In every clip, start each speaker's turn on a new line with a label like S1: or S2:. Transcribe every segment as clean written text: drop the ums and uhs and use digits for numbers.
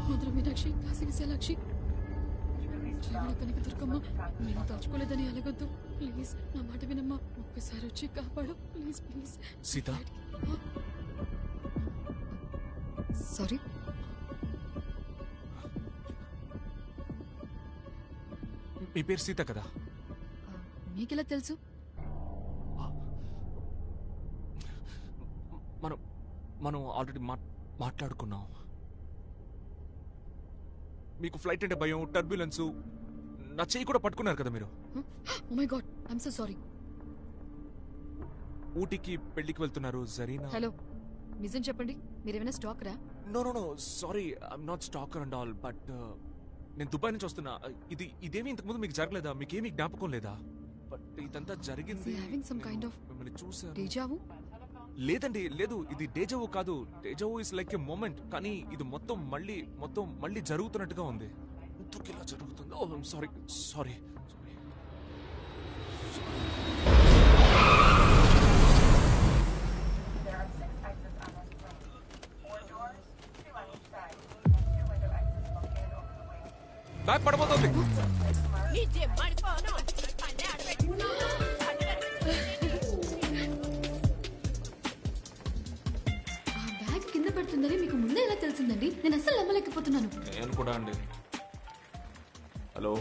S1: మధుర మీనాక్షి, కాశీ విశాలాక్షి, శ్రీవణ కనక దుర్గమ్మ, నేను తలుచుకోలేదని అలగొద్దు ప్లీజ్. నా మాట వినమ్మా, ఒక్కసారి వచ్చి కాపాడు ప్లీజ్ ప్లీజ్.
S2: సీత,
S1: సారీ.
S2: మీ పేరు సీత కదా?
S1: మీకెలా తెలుసు?
S2: మనం ఆల్రెడీ మాట్లాడుకున్నాం. మీకు ఫ్లైట్ అంటే భయం, టర్బ్యులెన్స్, నా చెయ్యి కూడా పట్టుకున్నారు కదా మీరు.
S1: Oh my god, I'm so sorry.
S2: ఊటీకి పెళ్లికి వెళ్తున్నారు జరీనా.
S1: హలో, నిజం చెప్పండి, మీరేమైనా స్టాకరా?
S2: No no no, sorry, I'm not stalker and all, but నేను దుబాయ్ నుంచి వస్తున్నా. ఇదేమీ ఇంతకుముందు మీకు జరగలేదా? మీకేమీ జ్ఞాపకం లేదా? బట్ ఇదంతా జరిగింది.
S1: మిమ్మల్ని
S2: చూసాను.
S1: డేజావు?
S2: లేదండి, లేదు, ఇది డేజావు కాదు. Deja vu is like a moment, కానీ ఇది మొత్తం మళ్ళీ జరుగుతున్నట్టుగా ఉంది. ఎందుకు ఇలా జరుగుతుంది? Oh sorry sorry. బ్యాగ్ పడబోతుంది.
S1: కింద పడుతుందని మీకు ముందే ఎలా తెలిసిందండి? నేను అసలు నమ్మలేకపోతున్నాను.
S2: నేను కూడా అండి. హలో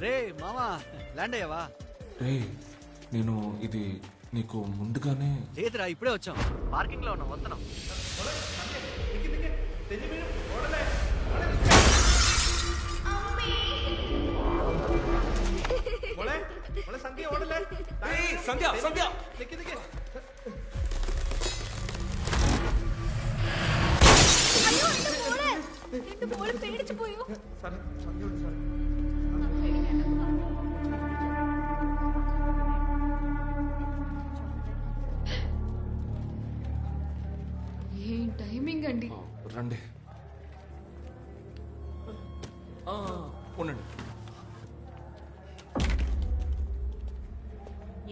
S3: రే మామా, ల్యాండ్ అయ్యావా?
S2: రే, నేను ఇది నీకు ముందుగానే.
S3: లేదురా, ఇప్పుడే వచ్చాం. పార్కింగ్ లో ఉన్నాం, వస్తున్నాం.
S2: సంధ్య సంధ్య
S1: ఏం టైమింగ్ అండి.
S2: రండి, ఉండండి.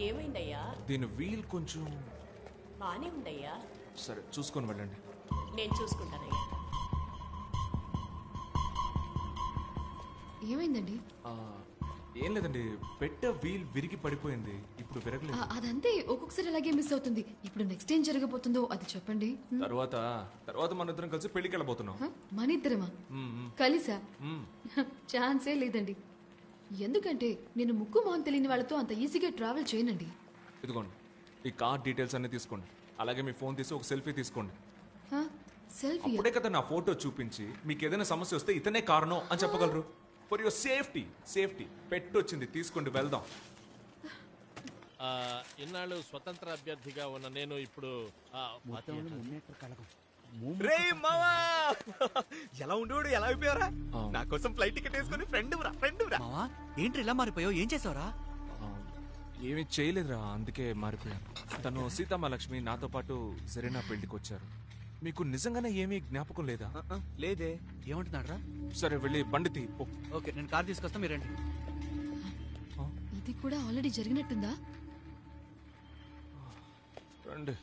S4: ఏమైందయ్యా?
S2: దీని వీల్ కొంచెం
S4: బానే ఉందయ్యా.
S2: సరే, చూసుకొని వెళ్ళండి.
S4: నేను చూసుకుంటానయ్యా.
S1: ఏమైందండి?
S2: ఏం లేదండి, పెట్ట వీల్ విరిగి పడిపోయింది. ఇప్పుడు విరగలేదు.
S1: అదంతే, ఒక్కొక్కసారి అలాగే మిస్ అవుతుంది. ఇప్పుడు నెక్స్ట్ ఏం జరగబోతుందో అది చెప్పండి.
S2: తర్వాత మన ఇద్దరం కలిసి పెళ్లికి వెళ్ళబోతున్నాం.
S1: మన ఇద్దరమా? కలిసా? ఛాన్సే లేదండి. ఎందుకంటే నేను ముక్కు మొహం తెలియని వాళ్ళతో అంత ఈజీగా ట్రావెల్ చేయనండి.
S2: ఇదిగోండి, ఈ కార్ డీటెయిల్స్ అన్ని తీసుకోండి. అలాగే మీ ఫోన్ తీసి ఒక సెల్ఫీ తీసుకోండి.
S1: సెల్ఫీ?
S2: అప్పుడే కదా నా ఫోటో చూపించి మీకు ఏదైనా సమస్య వస్తే ఇతనే కారణం అని చెప్పగలరు. ఫర్ యువర్ సేఫ్టీ పెట్టొచ్చింది, తీసుకోండి, వెళ్దాం.
S5: ఇన్నాళ్ళు స్వతంత్ర అభ్యర్థిగా ఉన్న నేను ఇప్పుడు
S3: ఎలా ఉండేవాడు, ఎలా అయిపోయారా? నా కోసం ఫ్లైట్ టికెట్ వేసుకుని ఫ్రెండ్ మావా. ఏంటి ఇలా మారిపోయావు? ఏం చేసావురా?
S2: ఏమీ చేయలేదురా, అందుకే మారిపోయాను. తను సీతామహాలక్ష్మి నాతో పాటు జరీనా పెళ్లికి వచ్చారు. మీకు నిజంగానే ఏమీ జ్ఞాపకం లేదా?
S3: లేదే. ఏమంటున్నాడు రా?
S2: సరే, వెళ్ళి బండి తీ.
S3: ఓకే, నేను కార్ తీసుకొస్తా, మీరండి.
S1: ఇది కూడా ఆల్రెడీ జరిగినట్టుందా?
S2: రండి.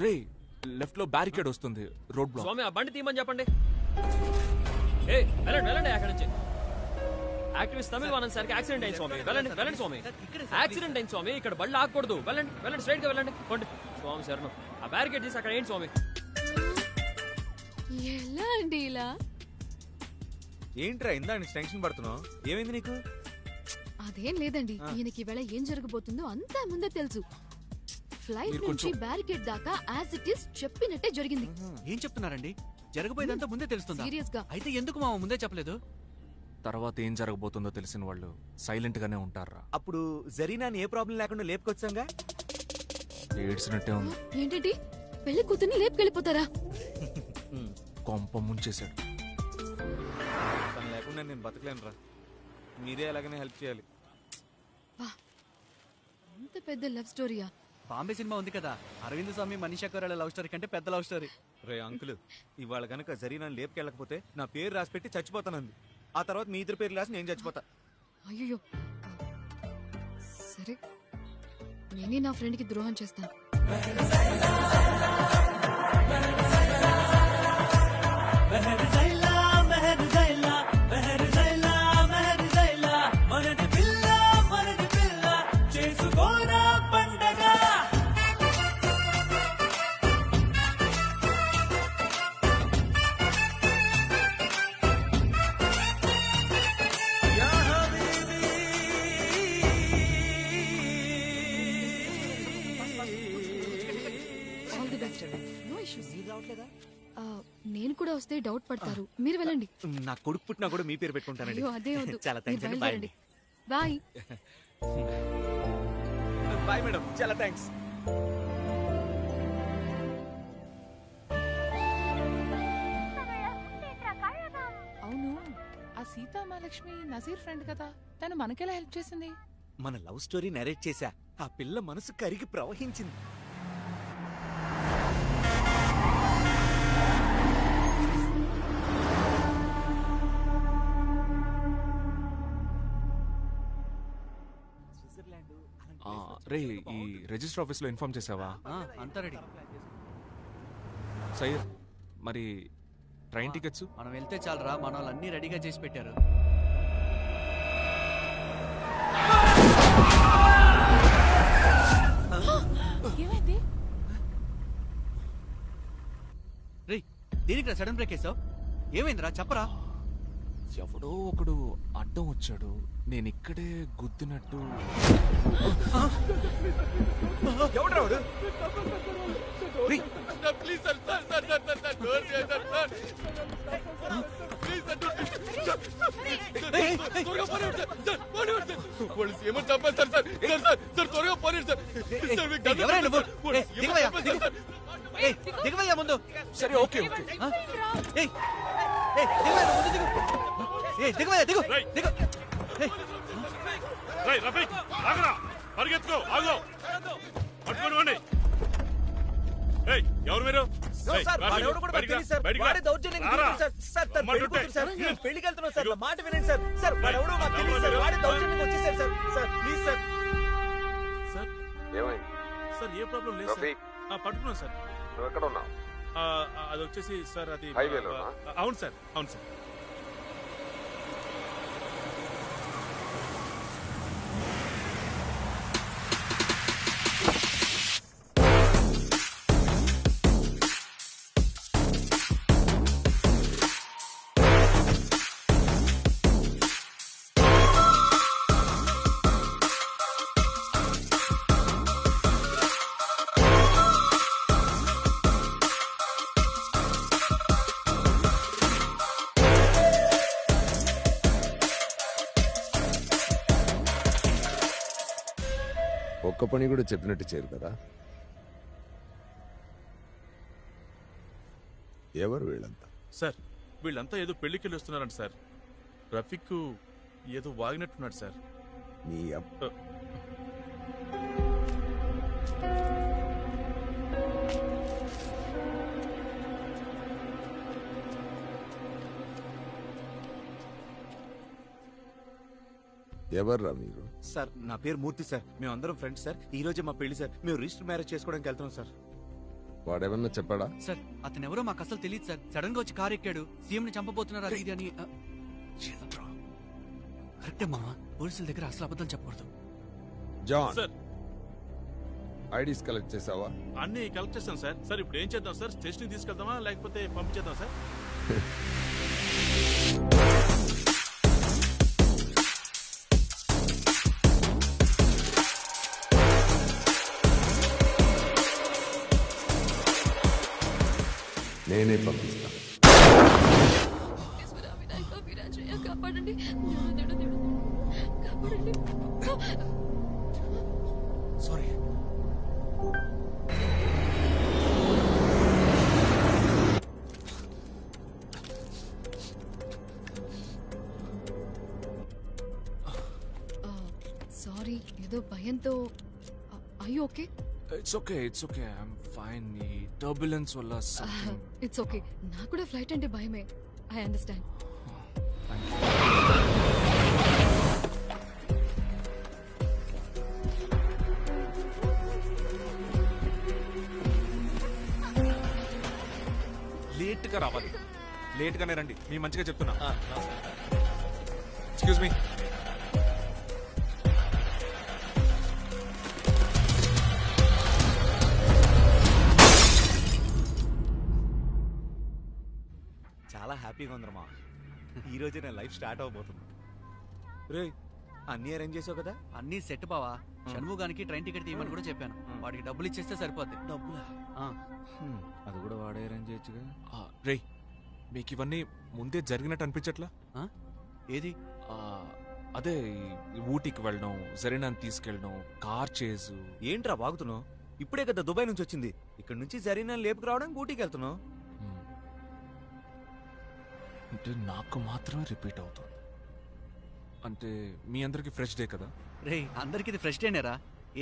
S2: రే, లెఫ్ట్ లో బ్యారికేడ్ వస్తుంది, రోడ్ బ్లాక్.
S5: స్వామి, ఆ బండి తీయమని చెప్పండి. వెళ్ళండి అక్కడి నుంచి. యాక్టివిస్ట్ తమిళ వానంద్ సార్కి యాక్సిడెంట్ అయింది స్వామి. వెళ్ళండి స్వామి, యాక్సిడెంట్ అయింది స్వామి. ఇక్కడ బళ్ళు ఆగకూడదు. వెళ్ళండి స్ట్రైట్ గా వెళ్ళండి. స్వామి శరణం. ఆ బ్యారికేడ్ తీసి అక్కడ ఏంటి స్వామి?
S1: ఎలా అండి ఇలా?
S3: ఏంట్రా ఇందా టెన్షన్ పడుతున్నావు? ఏమైంది నీకు?
S1: అదేం లేదండి, ఈయనకి ఈవేళ ఏం జరగబోతుందో అంతా ముందే తెలుసు. ఫ్లైట్ నుంచి బ్యారికేడ్ దాకా యాజ్ ఇట్ ఈస్ చెప్పినట్టే జరిగింది.
S3: ఏం చెప్తున్నారండి? జరగబోయేదంతా ముందే తెలుస్తుందా?
S1: సీరియస్ గా.
S3: అయితే ఎందుకు మామ ముందే చెప్పలేదు?
S2: తర్వాత ఏం జరగబోతుందో తెలిసిన వాళ్ళు సైలెంట్ గానే ఉంటారా?
S3: అప్పుడు జరీనాని ఏ ప్రాబ్లం లేకుండా లేపుకొచ్చాంగా.
S2: ఏడ్చినట్టే ఉంది.
S1: ఏంటంటే పెళ్లి కూతుర్ని లేపుకెళ్ళిపోతారా?
S2: కొంప ముంచేశాడు.
S3: తను లేకుండా నేను బతకలేను రా. మీరే ఎలాగైనా హెల్ప్ చేయాలి.
S1: అంత పెద్ద లవ్ స్టోరీయా?
S3: బాంబే సినిమా ఉంది కదా, అరవింద్ స్వామి మనీషా కొయిరాలా లవ్ స్టోరీ కంటే పెద్ద లవ్ స్టోరీ.
S6: రే అంకుల్, ఇవాళ కనుక జరీనాన్ని లేపుకెళ్ళకపోతే నా పేరు రాసి పెట్టి చచ్చిపోతానంది. ఆ తర్వాత మీ ఇద్దరు పేర్లు రాసి నేను చచ్చిపోతా.
S1: అయ్యో సరే, నేనే నా ఫ్రెండ్కి ద్రోహం చేస్తాను. All the best. No issues. నేను కూడా వస్తే డౌట్ పడతారు, మీరు వెళ్ళండి.
S6: నా కొడుకు పుట్టినా కూడా మీ పేరు పెట్టుకుంటానండి.
S1: అయ్యో అదే వద్దు,
S6: చాలా థ్యాంక్స్ అండి. బాయ్ అండి.
S1: బాయ్.
S6: బాయ్ మేడం, చాలా థ్యాంక్స్.
S7: అవును, ఆ సీతామహాలక్ష్మి నజీర్ ఫ్రెండ్ కదా, తను మనకెలా హెల్ప్ చేసింది?
S6: మన లవ్ స్టోరీ నరేట్ చేశా, ఆ పిల్ల మనసు కరిగి ప్రవహించింది.
S2: రే, ఈ రిజిస్టర్ ఆఫీస్ లో ఇన్ఫార్మ్ చేసావా?
S3: అంతా రెడీ.
S2: సయ్యద్, మరి ట్రైన్ టికెట్స్?
S3: మనం వెళ్తే చాలరా, మన వాళ్ళు అన్ని రెడీగా చేసి పెట్టారు.
S7: ఏమైంది?
S3: రే, దేనికి సడన్ బ్రేక్ వేసావు? ఏమైందిరా చెప్పరా.
S2: ఎవడో ఒకడు అడ్డం వచ్చాడు, నేను ఇక్కడే గుద్దినట్టు.
S6: ఎవడ్రావుడు? దిగవయ్యా ముందు.
S2: సరే, ఓకే ఓకే.
S3: దిగవయ్యా, దిగు దిగు.
S8: పరిగెత్తుకో, ఆగు, పట్టుకొని వాడిని. ఎవరు మీరు?
S6: పెళ్లికి వెళ్తున్నాం సార్, మాట వినండి సార్. సార్ వాడెవడో మాకు తెలియదు సార్, వాడి దౌర్జన్యం వచ్చేసారు sir. Sir please sir.
S8: Sir sir A problem లేదు సార్. పట్టుకున్నాం సార్.
S9: నువ్వు ఎక్కడ ఉన్నావు?
S8: అది వచ్చేసి సార్ అది
S9: హైవేలోనా?
S8: అవును సార్, అవును సార్.
S9: ఒక్క పని కూడా చెప్పినట్టు చేయరు కదా. ఎవరు వీళ్ళంతా?
S8: సార్ వీళ్ళంతా ఏదో పెళ్లికి వెళ్ళి వస్తున్నారంట సార్. రఫీక్ ఏదో వాగినట్టున్నాడు సార్.
S9: నీ ఎవర్రా మీరు?
S6: సార్ నా పేరు మూర్తి సార్, మేమందరం ఫ్రెండ్స్ సార్. ఈ రోజే మా పెళ్లి సార్, మేము రిజిస్టర్ మ్యారేజ్ చేసుకోవడానికి వెళ్తున్నాం సార్.
S9: వాడేమన్నా చెప్పాడా?
S3: సార్ అతను ఎవరో మాకు అసలు తెలియదు సార్. సడన్ గా వచ్చి కారు ఎక్కాడు, సీఎం ని చంపబోతున్నారు అది ఇది అని. కరెక్టే మామ, పోలీసుల దగ్గర అసలు అబద్ధం చెప్పకూడదు.
S9: జాన్,
S8: సార్
S9: ఐడీస్ కలెక్ట్ చేసావా?
S8: అన్ని కలెక్ట్ చేస్తాం సార్. సార్ ఇప్పుడు ఏం చేద్దాం సార్? స్టేషన్ తీసుకెళ్దామా లేకపోతే పంపించేద్దాం సార్?
S9: నేనే పంపిస్తాను.
S1: కాపాడండి, కాపాడండి.
S2: సారీ.
S1: సారీ, ఏదో భయంతో. అయ్యో okay.
S2: It's okay I'm fine. ఈ టర్బులెన్స్ వల్ల something-
S1: ఇట్స్ ఓకే. నాకు కూడా ఫ్లైట్ అంటే భయమే. I understand.
S2: Thank you. లేట్గా రావాలి. లేట్గానే రండి. మీ మంచిగా చెప్తున్నా. Excuse me.
S6: చాలా హ్యాపీగా ఉందమ్మా. ఈ రోజే నా లైఫ్ స్టార్ట్ అవబోతుంది. రే అన్నీ అరేంజ్ చేసావు కదా?
S3: అన్నీ సెట్ బావా. షణ్ముగానికి ట్రైన్ టికెట్ తీయమని కూడా చెప్పాను. వాడికి డబ్బులు ఇచ్చేస్తే సరిపోద్ది.
S6: డబ్బులా? అది కూడా వాడే అరేంజ్ చేయొచ్చుగా.
S2: రే మీకు ఇవన్నీ ముందే జరిగినట్టు అనిపించట్లా?
S3: ఏది?
S2: అదే ఈ ఊటీకి వెళ్ళడం, జరీనాని తీసుకెళ్ళడం, కార్ చేసు.
S6: ఏంట్రా బాగుతున్నావు? ఇప్పుడే కదా దుబాయ్ నుంచి వచ్చింది. ఇక్కడ నుంచి జరీనా లేపుకు రావడానికి ఊటీకి వెళ్తున్నావు.
S2: అంటే నాకు మాత్రమే రిపీట్ అవుతుంది. అంటే మీ అందరికి ఫ్రెష్ డే కదా?
S3: రే అందరికి ఇది ఫ్రెష్ డేనేరా.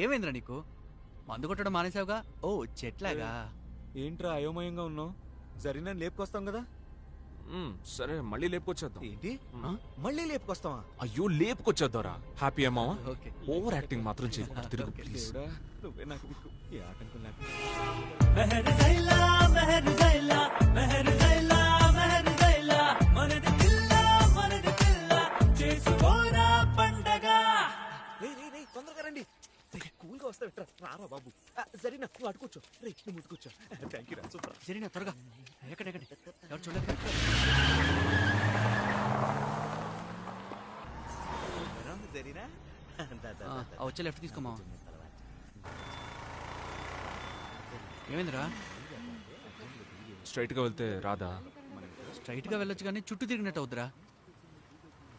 S3: ఏమైందిరా నీకు? మందు కొట్టడం మానేసావుగా? ఓ చెట్లాగా.
S6: ఏంట్రా అయోమయంగా ఉన్నావు? జరీనా లేపుకొస్తాం కదా.
S2: సరే మళ్ళీ లేపుకొచ్చేద్దాం.
S6: ఏంటి మళ్ళీ లేపుకొస్తావా?
S2: అయ్యో లేపుకొచ్చేద్దారా. హ్యాపీ అమ్మావా?
S3: ఓకే.
S2: ఓవర్ యాక్టింగ్ మాత్రం చేయకూడదు. తిరుగు ప్లీజ్.
S6: నువ్వే నాకు దిక్కు. ఈ ఆటంకం లేకుండా తొందరగా రండి. కూల్గా వస్తా రారా బాబు. జరీనా నువ్వు అటుకూర్చో. రే నువ్వు ముట్టుకూర్చో. థ్యాంక్ యూ రా. సూపర్.
S3: జరిగిన త్వరగా ఎక్కడెక్కడ ఎవరు చూడలేదు.
S6: జరీనా
S3: వచ్చే లెఫ్ట్ తీసుకోమా. ఏమైందిరా?
S2: స్ట్రైట్ గా వెళ్తే రాదా?
S3: స్ట్రైట్ గా వెళ్ళొచ్చు కానీ చుట్టూ తిరిగినట్టు అవుతురా.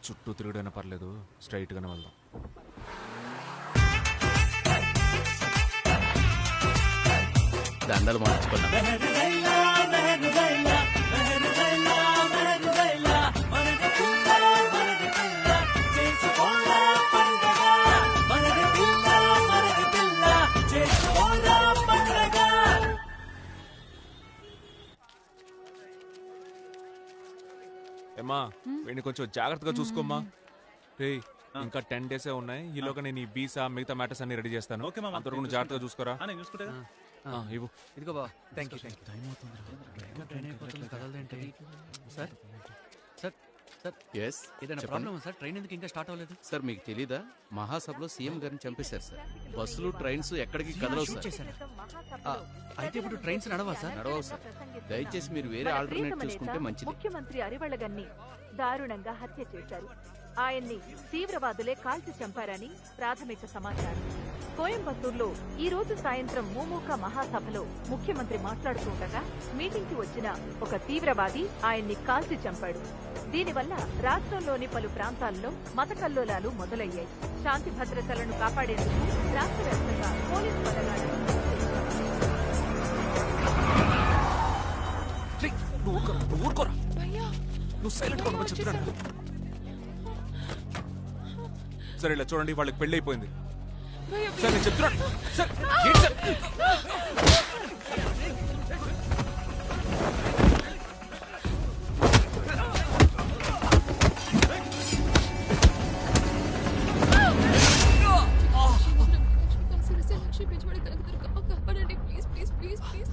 S2: చుట్టూ తిరుగుడైనా పర్లేదు, స్ట్రైట్ గానే వెళ్దాం.
S5: దండలు మార్చుకున్నాం.
S2: ఏమ్మా వీడిని కొంచెం జాగ్రత్తగా చూసుకోమ్మా. రే ఇంకా 10 days ఉన్నాయి. ఈలోగా నేను ఈ వీసా మిగతా మ్యాటర్స్ అన్ని రెడీ చేస్తాను. అంతవరకు నువ్వు జాగ్రత్తగా చూసుకోరా. ఇవ్వు.
S3: ఇదిగో బావ.
S6: Thank you.
S3: ట్రైన్ అయిపోతుంది కదలదేంటి? సార్ సార్ సార్
S5: ఎస్
S3: ఏదైనా ప్రాబ్లమ్ సార్? ట్రైన్ ఎందుకు ఇంకా స్టార్ట్ అవ్వలేదు?
S5: సార్ మీకు తెలీదా? మహాసభలో సీఎం గారిని చంపేశారు సార్. బస్సులు ట్రైన్స్ ఎక్కడికి కదలవు
S3: షూట్
S5: సార్.
S3: చేశారా? అయితే ఇప్పుడు ట్రైన్స్ నడవా సార్?
S5: నడవవు సార్. దయచేసి మీరు వేరే ఆల్టర్నేట్ చూసుకుంటే మంచిది.
S10: ముఖ్యమంత్రి అరివళ్ళగన్ని దారుణంగా హత్య చేశారు. ఆయన్ని తీవ్రవాదులే కాల్చి చంపారని ప్రాథమిక సమాచారం. కోయంబత్తూరులో ఈ రోజు సాయంత్రం మూమూక మహాసభలో ముఖ్యమంత్రి మాట్లాడుతుండగా మీటింగ్ కి వచ్చిన ఒక తీవ్రవాది ఆయన్ని కాల్చి చంపాడు. దీనివల్ల రాష్ట్రంలోని పలు ప్రాంతాల్లో మత కల్లోలాలు మొదలయ్యాయి. శాంతి భద్రతలను కాపాడేందుకు రాష్ట్ర వ్యాప్తంగా పోలీసు బలగాలను
S2: నువ్వు ఊరుకోరా. నువ్వు సైలెంట్ గా చెప్తున్నాను. సరే ఇలా చూడండి, వాళ్ళకి పెళ్లి అయిపోయింది. సరే నేను చెప్తున్నాను. సార్ ఏంటి సార్?
S1: లక్ష్మి పెంచబడి కనకదుర్గమ్మ కాపాడండి ప్లీజ్ ప్లీజ్ ప్లీజ్ ప్లీజ్.